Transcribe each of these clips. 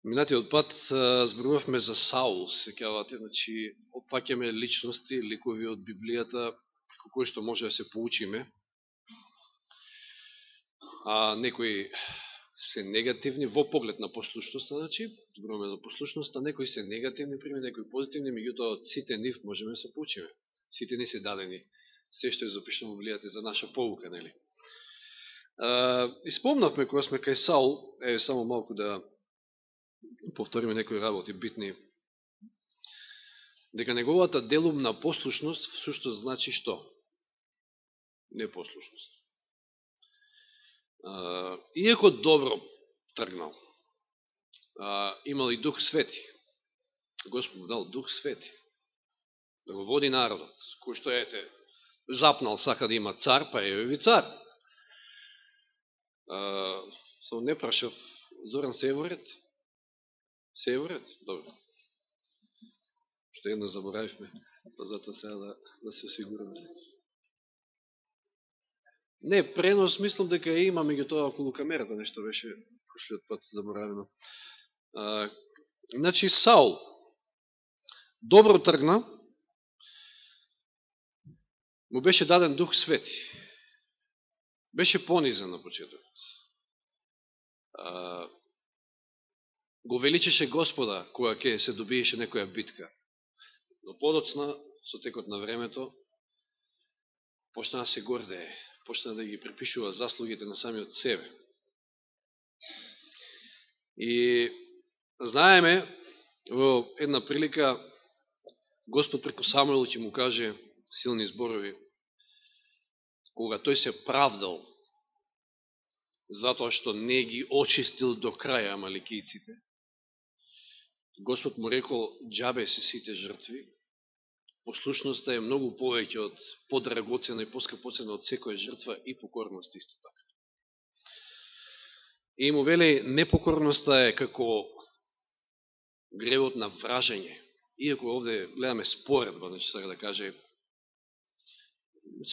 Минатиот пат зборувавме за Саул, сеќавате, значи, опфаќаме личности, ликови од Библијата, кои што може да се поучиме, а некои се негативни во поглед на послушноста, значи, зборуваме за послушноста, некои се негативни примери, некои позитивни, меѓутоа од сите нив можеме да се поучиме. Сите ни се дадени, се што е запишено во Библијата за наша поука, нели? И спомнавме кога сме кај Саул, само малку да повториме некои работи битни, дека неговата делумна послушност всушност значи што? Непослушност. Иако добро тргнал, имал и Дух Свети, Господ дал Дух Свети, да го води народот, кој што запнал, сака да има цар, па е ви цар. Само не прашав, Зоран Севорет? Севорет? Добро. Што едно заборавивме, па затоа сега да се осигураме. Не, пренос, мислам дека има, меѓутоа околу камерата нешто беше прошлиот пат заборавено. Значи, Саул добро тргна, му беше даден Дух Свети. Беше понизен на почетокот. Го величеше Господа кога ќе се добиеше некоја битка. Но подоцна, со текот на времето, почна да се гордее, почна да ги припишува заслугите на самиот себе. И знаеме, во една прилика, Господ преку Самуил ќе му каже силни зборови, кога тој се правдал затоа што не ги очистил до краја амаликијците. Господ му рекол, џабе се сите жртви, послушноста е многу повеќе од подрагоцена и поскапоцена од секоја жртва и покорност исто така. И му вели, непокорноста е како гревот на вражење. Иако овде гледаме споредба, значи сака да каже,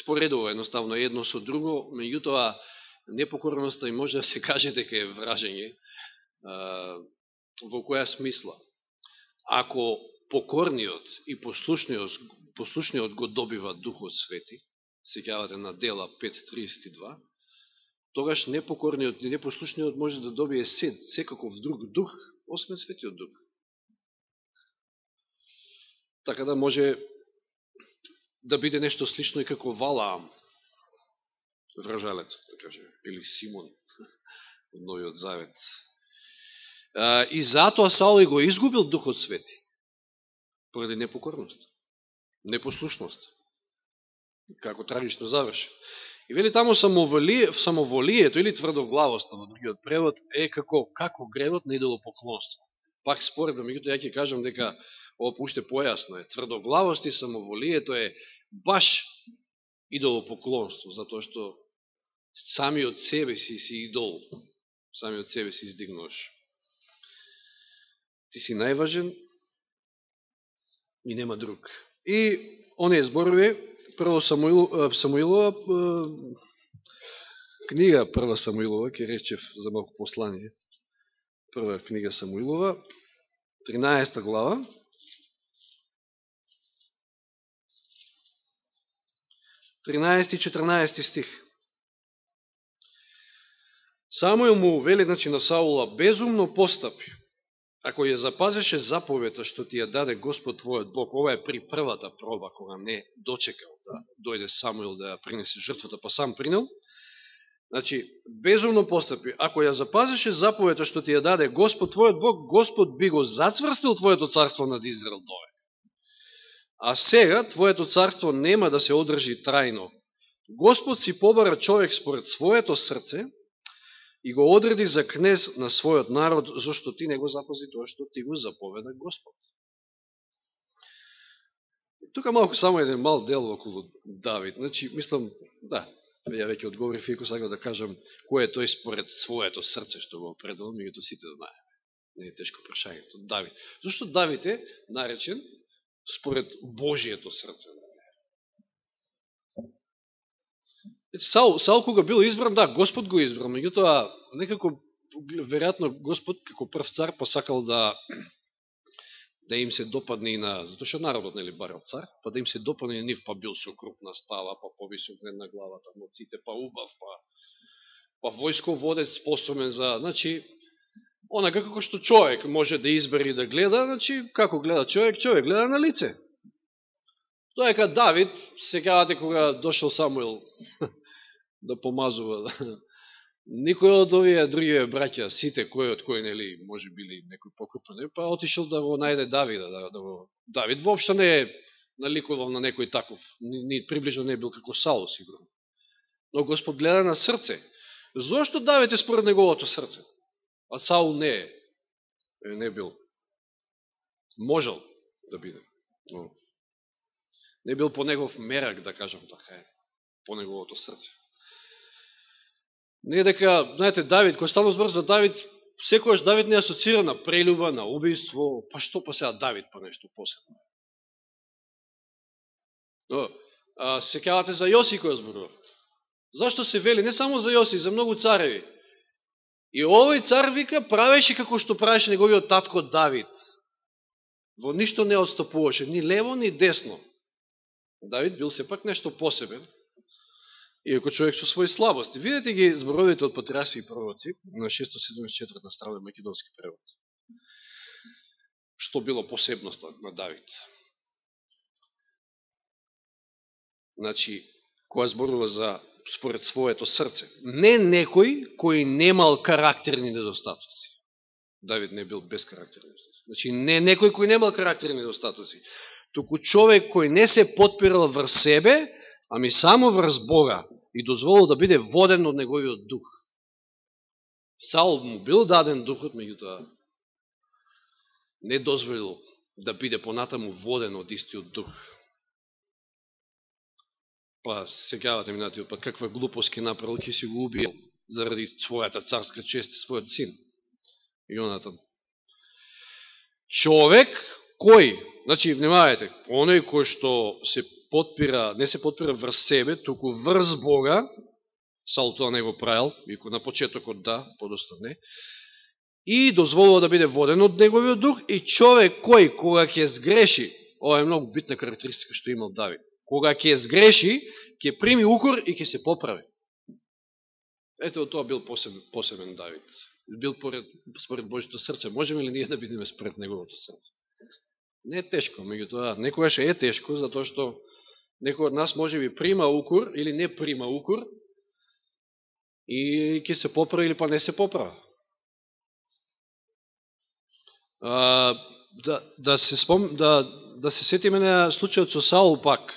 споредува едноставно едно со друго, меѓутоа непокорноста и може да се каже дека е вражење. Во која смисла? Ако покорниот и послушниот го добива Духот Свети, сеќавате на Дела 5.32, тогаш непокорниот и непослушниот може да добие секаков друг дух, освен Светиот Дух. Така да може да биде нешто слично и како Валаам, вражалецот, да каже, или Симон од Новиот Завет. И затоа Саул го изгубил Духот Свети, поради непокорност, непослушност. Како трагично заврши. И вели таму самоволието или тврдоглавоста во другиот превод е како гревот на идолопоклонство. Пак според, меѓутоа ја ќе кажам дека ова уште појасно е. Тврдоглавост и самоволието е баш идолопоклонство, затоа што сами од себе си идол, сами од себе си издигнуваш. Ти си најважен и нема друг. И оние зборови, прво Самуилова, книга Прва Самуилова, ке речев за малко послание, прва книга Самуилова, 13 глава, 13 и 14 стих. Самуил му вели, значи, на Саула, безумно постапи, ако ја запазеше заповета што ти ја даде Господ твојот Бог. Ова е при првата проба, кога не дочекал да дојде Самуил да ја принесе жртвата, па сам принел. Значи, безумно постапи, ако ја запазеше заповета што ти ја даде Господ твојот Бог, Господ би го зацврстил твоето царство над Израел довек. А сега твоето царство нема да се одржи трајно. Господ си побара човек според своето срце и го одреди за кнез на својот народ, зашто ти не го запази тоа што ти го заповеда Господ. Тука малку само еден мал дел околу Давид. Значи, мислам, да, ја веќе одговорив, иако сакам да кажам кој е тој според своето срце што го определил, меѓуто сите знаеме. Не е тешко прашањето. Давид. Зашто Давид е наречен според Божието срце? Саул кога бил избран, да, Господ го избран, меѓутоа некако веројатно Господ како прв цар посакал да им се допадне и на, затоа што народот нели барал цар, па да им се допадне и нив, па бил со крупна става, па повисок на главата, ноците, па убав, па војсководец способен за, значи, онака како што човек може да избери да гледа, значи, како гледа човек гледа на лице. Тоа е кога Давид, секавате кога дошол Самуил да помазува, никој од овие други браќа, сите, кој од кој, нели, може били некој покрупен, па отишел да го најде Давида. Давид воопшто не е наликувал на некој таков, ни приближно не е бил како Саул, сигурно. Но Господ гледа на срце. Зошто Давид е според неговото срце? А Саул не бил. Можел да биде. Но не бил по негов мерак, да кажам така е, по неговото срце. Не дека, знаете, Давид, кој стану збор за Давид, секојаш Давид не асоцира на прелюба, на убиство, па што па сега Давид па нешто посебно. Но, секавате за Јоси кој зборува. Зашто се вели? Не само за Јоси, за многу цареви. И овој цар, вика, правеше како што правеше неговиот татко Давид. Во ништо не отстапуваше, ни лево, ни десно. Давид бил сепак нешто посебен, иако човек со своји слабости. Видете ги зборовите од патриарси и пророци на 674 страна македонски превод. Што било посебноста на Давид? Значи, која зборува за според своето срце. Не некој кој немал карактерни недостатоци. Давид не бил без карактерни недостатоци. Значи, не некој кој немал карактерни недостатоци, туку човек кој не се подпирал врз себе, ами само врз Бога и дозволил да биде воден од неговиот дух. Саул му бил даден духот, меѓутоа не дозволил да биде понатаму воден од истиот дух. Па, секавате минатиот, па каква глупост ке направил, ке си го убил заради својата царска чест, својот син. Јонатан. Човек кој, значи, внимавајте, оној кој што се подпира, не се подпира врз себе, туку врз Бога, Саул тоа не го правил, иако на почетокот да, подоста не, и дозволува да биде воден од неговиот дух, и човек кој, кога ќе сгреши, ова е многу битна карактеристика што имал Давид, кога ќе сгреши, ќе прими укор и ќе се поправи. Ето, тоа бил посебен Давид. Бил според Божито срце. Можеме ли ние да бидеме според неговото срце? Не е тешко, меѓутоа, некогаш е тешко, затоа што некој од нас може би прима укор или не прима укор и ќе се поправи или па не се поправи. Да се сетиме на случајот со Саул пак.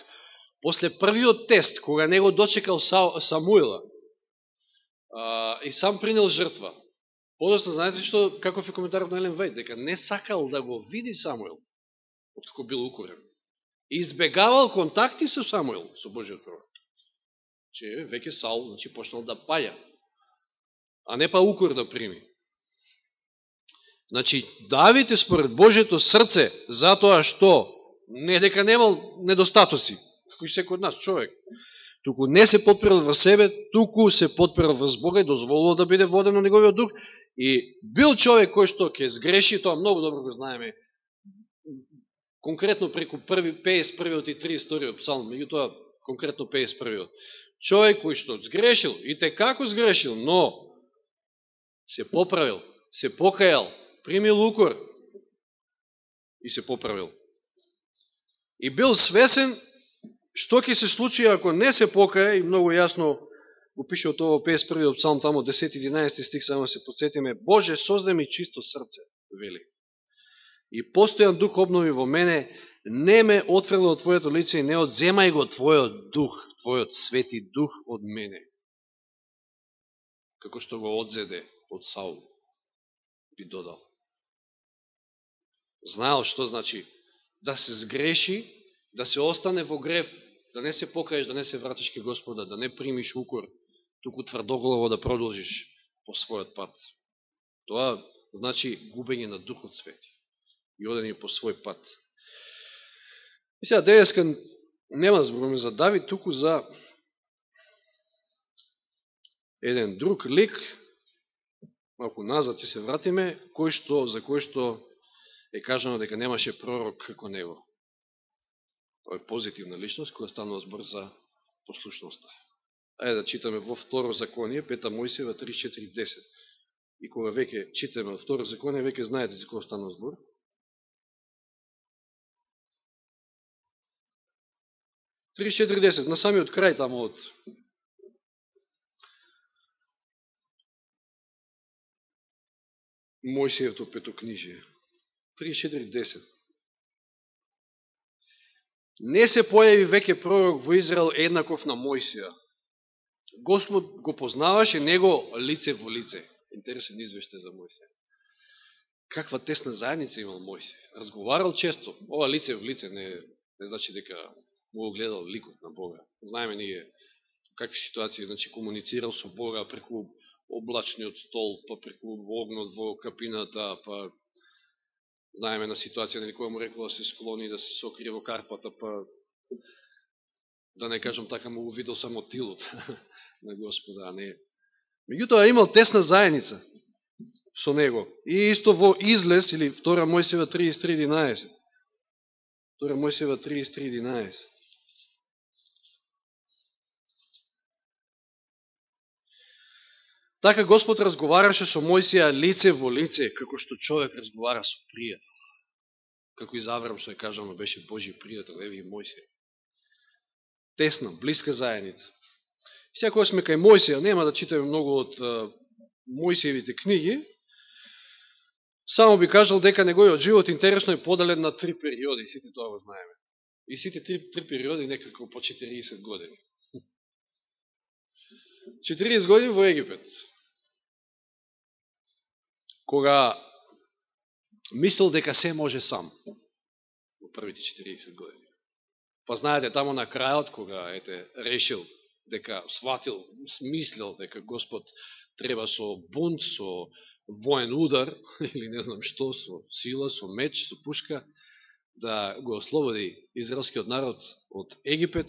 После првиот тест, кога не го дочекал Самуила и сам принел жртва, подоста, знаете што, каков е коментарот на Елен Вајд, дека не сакал да го види Самуил, откако бил укорен. И избегавал контакти со Самуил, со Божиот пророк. Че веќе Саул, значи, почнал да паја, а не па укор да прими. Значи, Давид е според Божието срце, затоа што не дека немал недостатоци, како и секој од нас, човек, туку не се подпирал врз себе, туку се подпирал врз Бога и дозволувал да биде воден на неговиот дух, и бил човек кој што ќе сгреши, тоа многу добро го знаеме, конкретно преку 51 и 32 псалм, меѓутоа конкретно 51. Човек кој што сгрешил, и те како сгрешил, но се поправил, се покајал, примил укор и се поправил. И бил свесен што ќе се случи ако не се покаја, и многу јасно го пише од ovo 51 псалм, тамо 10-11 стих, само се подсетиме: Боже, создај ми чисто срце, вели, и постојан дух обнови во мене, не ме отфрли од Твоето лице и не одземај го Твојот дух, Твојот свети дух од мене. Како што го одзеде од Саул, би додал. Знаел што значи да се сгреши, да се остане во грев, да не се покаеш, да не се вратиш ке Господа, да не примиш укор, туку тврдоглаво да продолжиш по својот пат. Тоа значи губење на Духот Свети и одење по свој пат. И сега, денеска нема зборуваме за Давид, туку за еден друг лик, малку назад ќе се вратиме, за кој што е кажано дека немаше пророк како него. Тоа е позитивна личност, која станува збор за послушноста. Ајде да читаме во Второ законие, 5 Мојсиева 34:10. И кога веќе читаме во Второ законие, веќе знаете за кој станува збор. На самиот крај тамо од Мојсиевто петокнижие. 34:10. Не се појави веќе пророк во Израел еднаков на Мојсија. Господ го познаваше него лице во лице. Интересен извештај за Мојсија. Каква тесна заедница имал Мојсија. Разговарал често. Ова лице во лице не значи дека му гледал ликот на Бога. Знаеме ние какви ситуации, значи комуницирал со Бога преку облачниот стол, па преку огнот во капината, па знаеме на ситуација на која му рекла да се склони, да се сокрие во карпата, па да не кажам така му го видел само тилот на Господа, а не. Меѓутоа имал тесна заедница со него. И исто во Излез, или 2 Мојсиева 33:11. 2 Мојсиева 33:11. Така Господ разговараше со Мојсија лице во лице, како што човек разговара со пријател. Како и за Аврам што е кажано беше Божи пријател, еви и Мојсија. Тесна, блиска заедница. Сега кога сме кај Мојсија, нема да читаме многу од Мојсиевите книги, само би кажал дека неговиот живот интересно е поделен на 3 периоди, сите тоа го знаеме. И сите 3 периоди некако по 40 години. 40 години во Египет, кога мислил дека се може сам, во првите 40 години. Па знаете, тамо на крајот, кога решил дека сватил, мислил дека Господ треба со бунт, со воен удар, или не знам што, со сила, со меч, со пушка, да го ослободи израелскиот народ од Египет,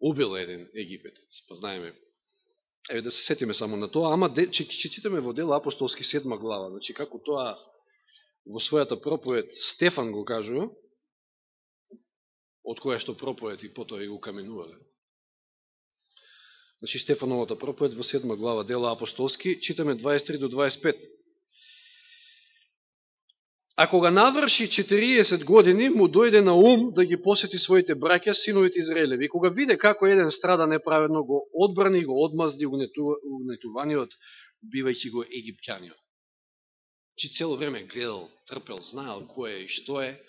убил еден египетец. Па знаеме, еве да се сетиме само на тоа, ама че читаме во Дела апостолски 7 глава, значи како тоа во својата проповед Стефан го кажува, од која што проповед и потоа и го каменувале. Значи Стефановата проповед во 7 глава Дела апостолски, читаме 23 до 25. А кога наврши 40 години, му дојде на ум да ги посети своите браќа, синовите Израелеви. И кога виде како еден страда неправедно, го одбрани, го одмазди угнетуваниот, бивајќи го египтјаниот. Чи цело време гледал, трпел, знаел кој е и што е,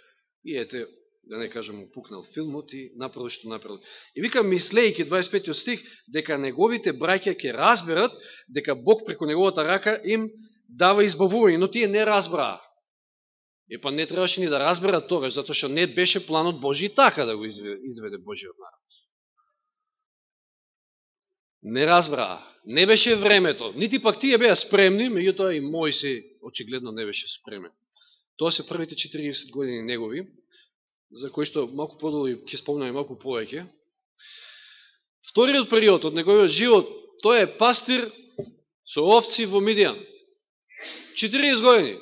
и ете, да не кажем, му пукнал филмот и направил што направил. И вика, мислејќи 25 стих, дека неговите браќа ќе разберат дека Бог преку неговата рака им дава избавување, но тие не разбраа. И па не требаше ни да разберат тогаш, затоа што не беше планот Божи така да го изведе Божиот народ. Не разбраа. Не беше времето. Нити пак тие беа спремни, меѓутоа и Мојсей очигледно не беше спремен. Тоа се првите 40 години негови, за кои што малку подолу ќе спомнаме малку повеќе. Вториот период од неговиот живот, тој е пастир со овци во Мидијан. 40 години.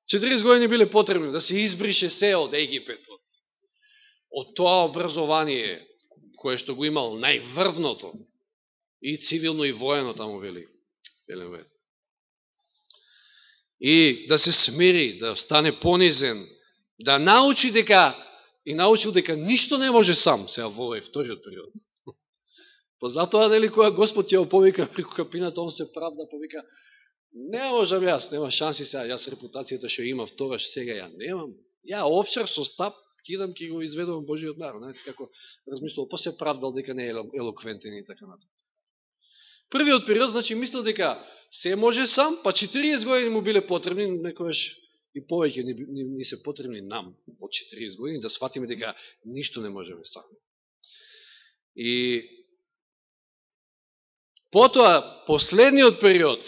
40 години биле потребни да се избрише се од Египетот. Од тоа образование, кое што го имал најврвното, и цивилно и воено, таму вели Елен Вајд. И да се смири, да стане понизен, да научи дека, и научил дека ништо не може сам, сега во овој вториот период. Па затоа, дали, кога Господ ќе оповика преку капината, он се правда, повика, не можам јас, нема шанси сега, јас репутацијата што имав тогаш, сега ја немам. Ја овчар со стап, кидам ки го изведувам Божиот народ. Знаете како размислувал, па се правдал дека не е елоквентен и така натаму. Првиот период, значи, мислил дека се може сам, па 40 години му биле потребни, некојаш и повеќе ни се потребни нам од 40 години, да сватиме дека ништо не можеме сами. И потоа, последниот период,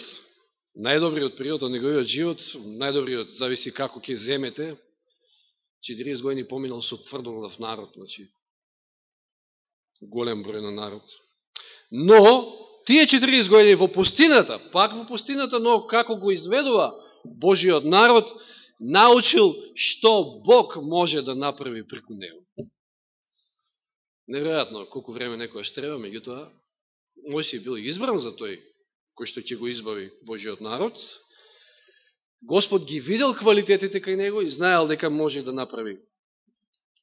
најдобриот период од неговиот живот, најдобриот зависи како ќе земете, 40 години поминал со тврдолав народ, значи, голем број на народ. Но, тие 40 години во пустината, пак во пустината, но како го изведува Божиот народ, научил што Бог може да направи преку него. Неверојатно колку време некоја штреба, меѓутоа, Мојсија бил избран за тој кој што ќе го избави Божиот народ. Господ ги видел квалитетите кај него и знаел дека може да направи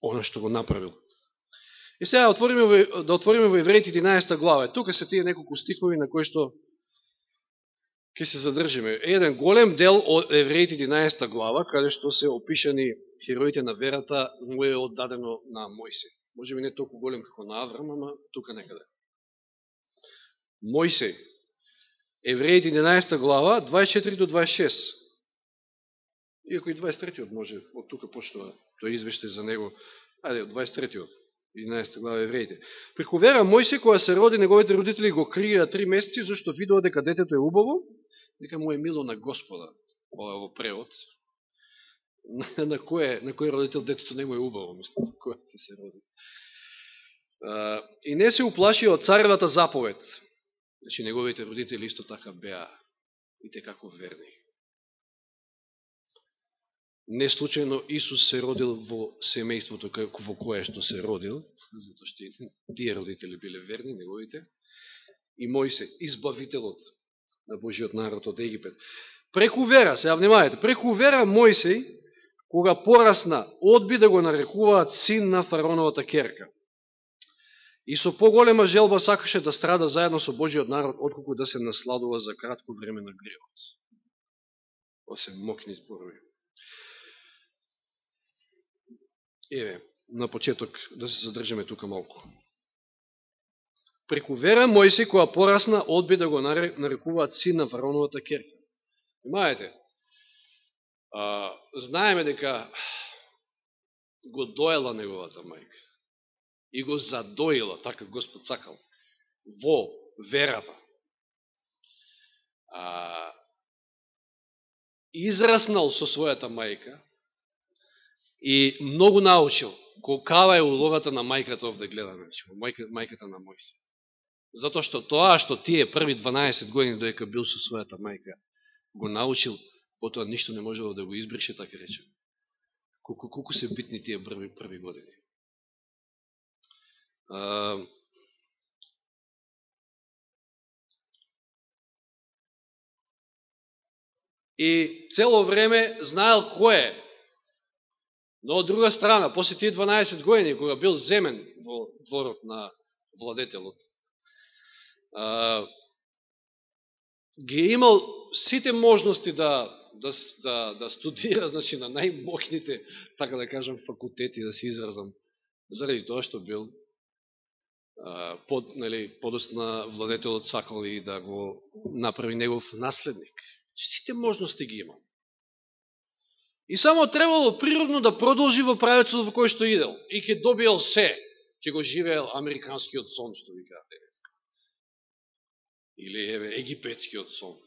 оно што го направил. И сега да отвориме во Евреите 11 глава. Тука се тие неколку стихови на кои што ќе се задржиме. Еден голем дел од Евреите 11 глава, каде што се опишани хероите на верата, му е оддадено на Мојсија. Може би не толку голем како на Аврам, ама тука некаде. Мојсија. Евреите 11 глава, 24 до 26. Иако и 23 може, од тука почнува тој извештај за него. Ајде, од 23 11 глава Евреите. Преку вера Мојсија, која се роди, неговите родители го криеа 3 месеци, зашто видува дека детето е убаво, дека му е мило на Господа. Ова во превод. На кој родител детето не му е убаво, мислам, која се роди. И не се уплаши од царевата заповед. Значи, неговите родители исто така беа и те како верни. Не случајно Исус се родил во семејството во кое што се родил, затоа што тие родители биле верни, неговите, и Мојсија, избавителот на Божиот народ од Египет. Преку вера, сега внимавајте, преку вера Мојсија, кога порасна, одби да го нарекуваат син на фараоновата керка. И со поголема желба сакаше да страда заедно со Божиот народ, отколку да се насладува за кратко време на гревот. Осем мокни зборови. Еве, на почеток да се задржиме тука малку. Преку вера Мојсија, која порасна, одби да го нарекуваат син на фараоновата керка. Имајте, знаеме дека го доела неговата мајка и го задоила, така Господ сакал, во верата. Израснал со својата мајка и многу научил. Колкава е улогата на мајката овде гледаме, мајката на Мојсија. Затоа што тоа што тие први 12 години доека бил со својата мајка го научил, потоа ништо не можело да го избрише, така речем. Колку се битни тие први години. И цело време знаел кој е. Но од друга страна, после тие 12 години, кога бил земен во дворот на владетелот, ги имал сите можности да студира, значи, на најмокните, така да кажам, факултети, да се изразам, заради тоа што бил подосна владетелот сакал и да го направи негов наследник. Сите можности ги имал. И само требало природно да продолжи во правецот во кој што идел. И ќе добиел се, ќе го живеел американскиот сон, што ви кажа денеска. Или египетскиот сон.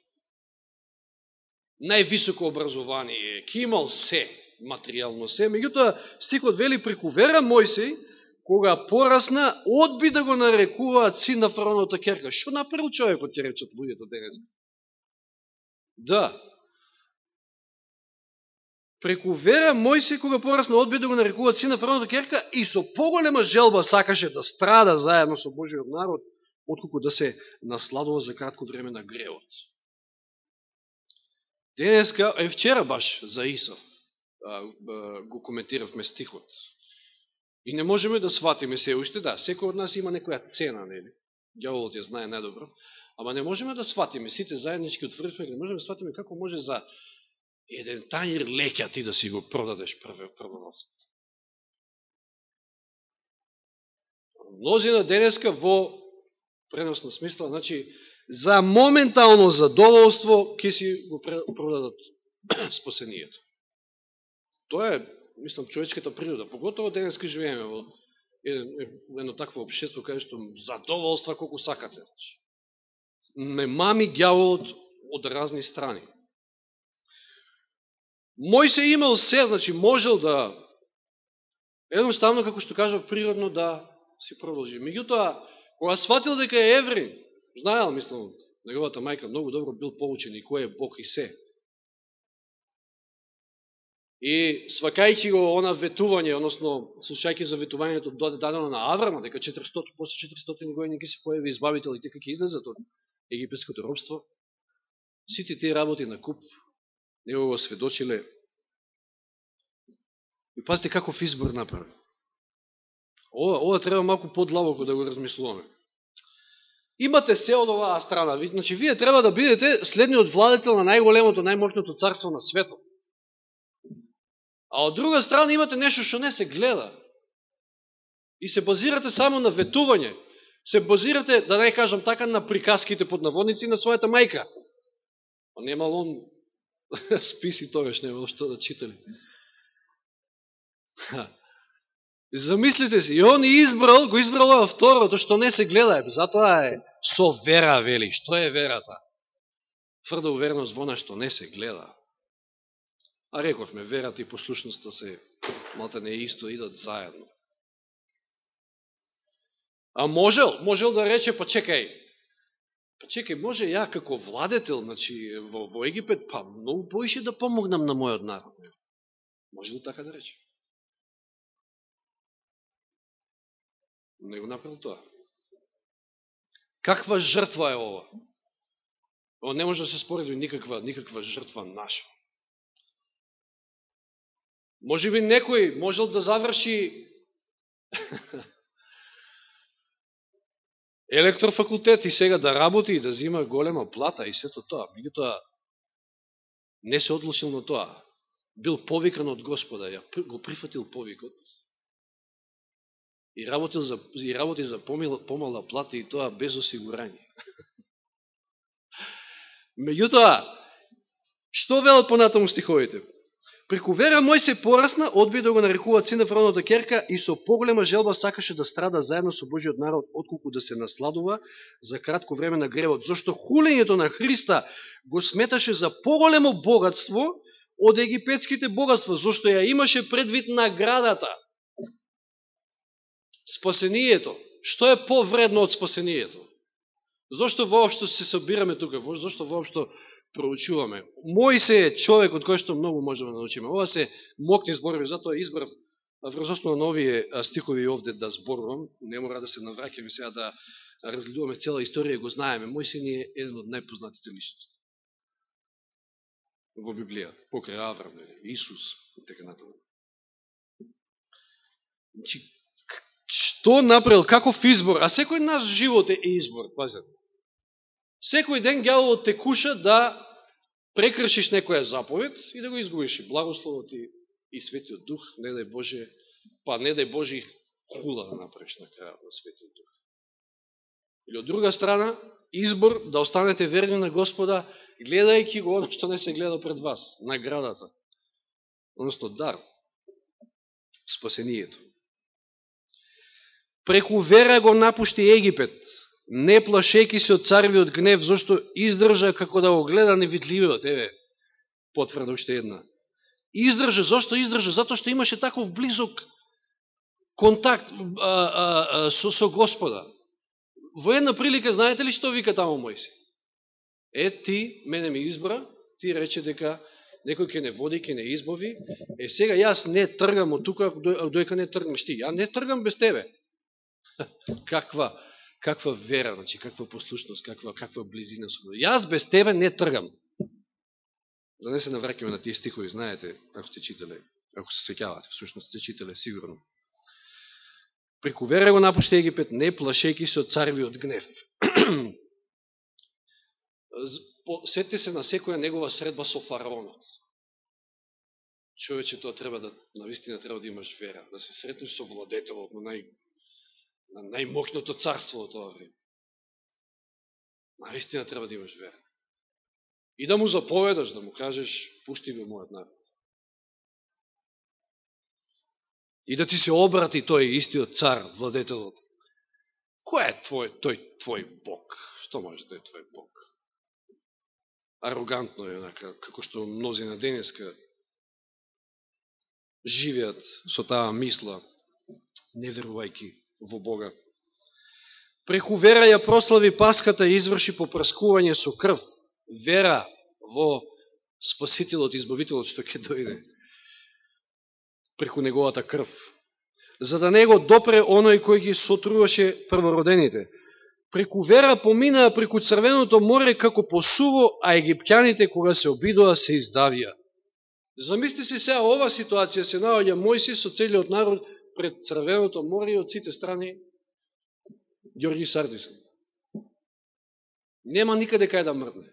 Највисоко образование, ќе имал се, материјално се. Меѓутоа, стихот вели преку вера Мојсија, кога порасна, одби да го нарекуваат син на фараоновата керка. Што направил човекот, ќе речат луѓето денеска? Да. Преку вера Мојсија, кога порасна, одби да го нарекуваат син на фараоновата керка и со поголема желба сакаше да страда заедно со Божиот народ, отколку да се насладува за кратко време на гревот. Денеска, вчера баш за Исав, го коментиравме стихот. И не можеме да сватиме се уште, да, секој од нас има некоја цена, нели? Ѓаволот ја знае најдобро. Ама не можеме да сватиме, сите заеднички утврдиме, не можеме да сватиме како може за еден тањир леќа ти да си го продадеш првоноцот. Мнозина денеска во преносна смисла, значи, за моментално задоволство ќе си го продадат спасението. Тоа е, мислам, човечката природа. Поготово денеска живееме во едно такво обшество, каде што задоволства колку сакате. Ме мами ѓаволот од разни страни. Мојсија имал се, значи можел да, едноставно, како што кажав, природно да си продолжи. Меѓутоа, кога сватил дека е еврин, Знаел, мислам, неговата мајка многу добро бил поучен и кој е Бог и се. И свакајќи го она ветување, односно слушајќи за ветувањето дадено на Аврама, дека после 400 години ќе се појави избавител и дека ќе излезат од египетското робство, сите тие работи на куп него го сведочиле. И пазите каков избор направи. Ова треба малку подлабоко да го размислуваме. Имате се од оваа страна. Значи, вие треба да бидете следниот владетел на најголемото, најмощното царство на светот. А од друга страна имате нешто што не се гледа. И се базирате само на ветување. Се базирате, да не кажам така, на приказките под наводници на својата мајка. А немал он списи тогаш, немало што да читали. Замислите си, и он го избрал во второто, што не се гледа. Затоа е со вера, вели. Што е верата? Тврда увереност во она што не се гледа. А рековме, верата и послушноста се малтene исто, идат заедно. А можел да рече, па чекај, може ја како владетел, значи, во Египет, па многу поише да помогнам на мојот народ. Може ли така да рече? Не го направил тоа. Каква жртва е ова? Ова не може да се спореди никаква жртва наша. Може би некој можел да заврши електрофакултет и сега да работи и да зима голема плата и сето тоа. Меѓутоа не се одлучил на тоа. Бил повикан од Господа, го прифатил повикот и работи за помала плата и тоа без осигурање. Меѓутоа, што велат понатаму стиховите? Преку вера Мојсей порасна, одби да го нарекуваат син на фараоновата ќерка и со поголема желба сакаше да страда заедно со Божиот народ, отколку да се насладува за кратко време на гревот. Зошто хулењето на Христа го сметаше за поголемо богатство од египетските богатства, зошто ја имаше предвид наградата. Спасението. Што е повредно од спасението? Зошто воопшто се собираме тука? Зошто воопшто проучуваме? Мојсей е човек од кој што многу можеме да научиме. Ова се мокни зборови, затоа избрав врз основа на овие стихови овде да зборувам. Не мора да се навраќаме сега да разгледуваме цела историја, го знаеме. Мојсей ни е еден од најпознатите личности во Библијата, покрај Аврам, Исус и така натаму. Значи, што направил, каков избор? А секој наш живот е избор, пазете. Секој ден ѓаволот те куша да прекршиш некоја заповед и да го изгубиш и благословот и Светиот Дух, не дај Боже, па не дај Боже хула да направиш на крајот на Светиот Дух. Или од друга страна, избор да останете верни на Господа, гледајќи го оно што не се гледа пред вас, наградата, односно дар, спасението. Преку вера го напушти Египет, не плашејќи се од царевиот гнев, зашто издржа како да го гледа невидливиот. Еве, потврда уште една. Издржа, зашто издржа? Затоа што имаше таков близок контакт со Господа. Во една прилика, знаете ли што вика тамо Мојсей? Ти, мене ми избра, ти рече дека некој ќе не води, ќе не избави. Сега јас не тргам од тука, дојка не тргнеш ти. Ја не тргам без тебе. Каква вера, значи, каква послушност, каква близина со Бога. Јас без тебе не тргам. Да не се навраќаме на тие стихови, знаете, ако сте читале, ако се сеќавате, всушност сте читале сигурно. Преку вера го напушти Египет, не плашејќи се од царевиот гнев. Сетите се на секоја негова средба со фараонот. Човече, тоа треба да, навистина треба да имаш вера, да се сретнеш со владетелот на најмокното царство од тоа време. Навистина треба да имаш вера. И да му заповедаш, да му кажеш, пушти го мојот народ. И да ти се обрати тој истиот цар, владетелот. Кој е твој Бог? Што може да е твој Бог? Арогантно е, како што мнози на денеска живеат со таа мисла, не верувајќи во Бога. Преку вера ја прослави Пасхата и изврши попрскување со крв. Вера во Спасителот, Избавителот, што ќе дојде преку неговата крв. За да него допре оној кој ги сотруваше првородените. Преку вера поминаа преку Црвеното море како по суво, а египтјаните кога се обидоа се издавија. Замисли си сега ова ситуација, се наоѓа Мојсей со целиот народ пред Црвеното море и од сите страни Ѓорги Сардисан. Нема никаде кај да мрдне.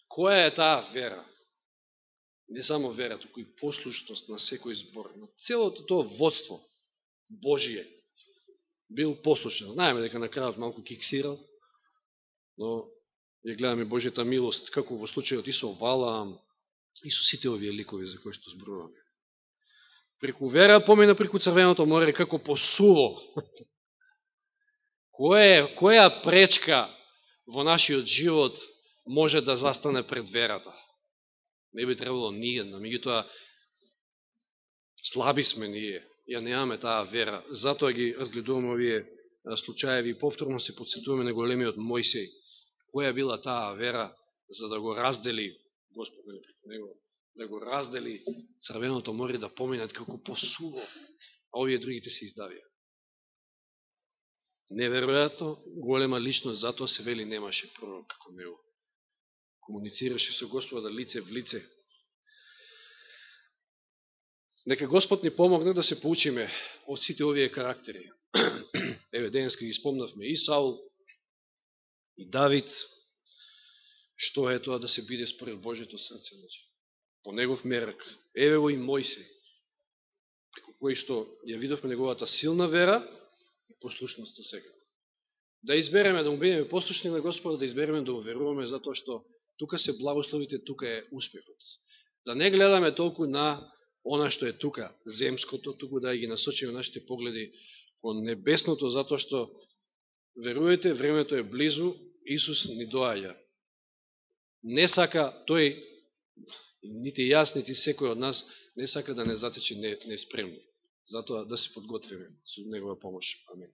Која е таа вера? Не само вера, туку и послушност на секој збор, на целото тоа водство Божие. Бил послушен. Знаеме дека на крајот малку киксирал, но ја гледаме Божјата милост, како во случајот и со Валаам, и со сите овие ликови за кои што зборуваме. Преку вера помина преку Црвеното море како по суво. Која пречка во нашиот живот може да застане пред верата? Не би требало ниједна, меѓутоа слаби сме ние, ја немаме таа вера. Затоа ги разгледуваме овие случаеви и повторно се подсетуваме на големиот Мојсей. Која била таа вера за да го раздели Господ преку него, да го раздели Црвеното море, да поминат како по суво, а овие другите се издавија. Неверојатно голема личност, затоа се вели немаше пророк како него. Комуницираше со Господа лице в лице. Нека Господ ни помогне да се поучиме од сите овие карактери. Еве, денеска ги спомнавме и Саул, и Давид, што е тоа да се биде според Божјето срце, по негов мерак. Еве го и Мојсей, преку кој што ја видовме неговата силна вера и послушноста сега. Да избереме да му бидеме послушни на Господа, да избереме да му веруваме, затоа што тука се благословите, тука е успехот. Да не гледаме толку на она што е тука, земското, туку да ги насочиме нашите погледи кон небесното, затоа што, веруете, времето е близу, Исус ни доаѓа. Не сака тој, нити јас, нити секој од нас, не сака да не затече неспремни. Затоа да се подготвиме со негова помош. Амин.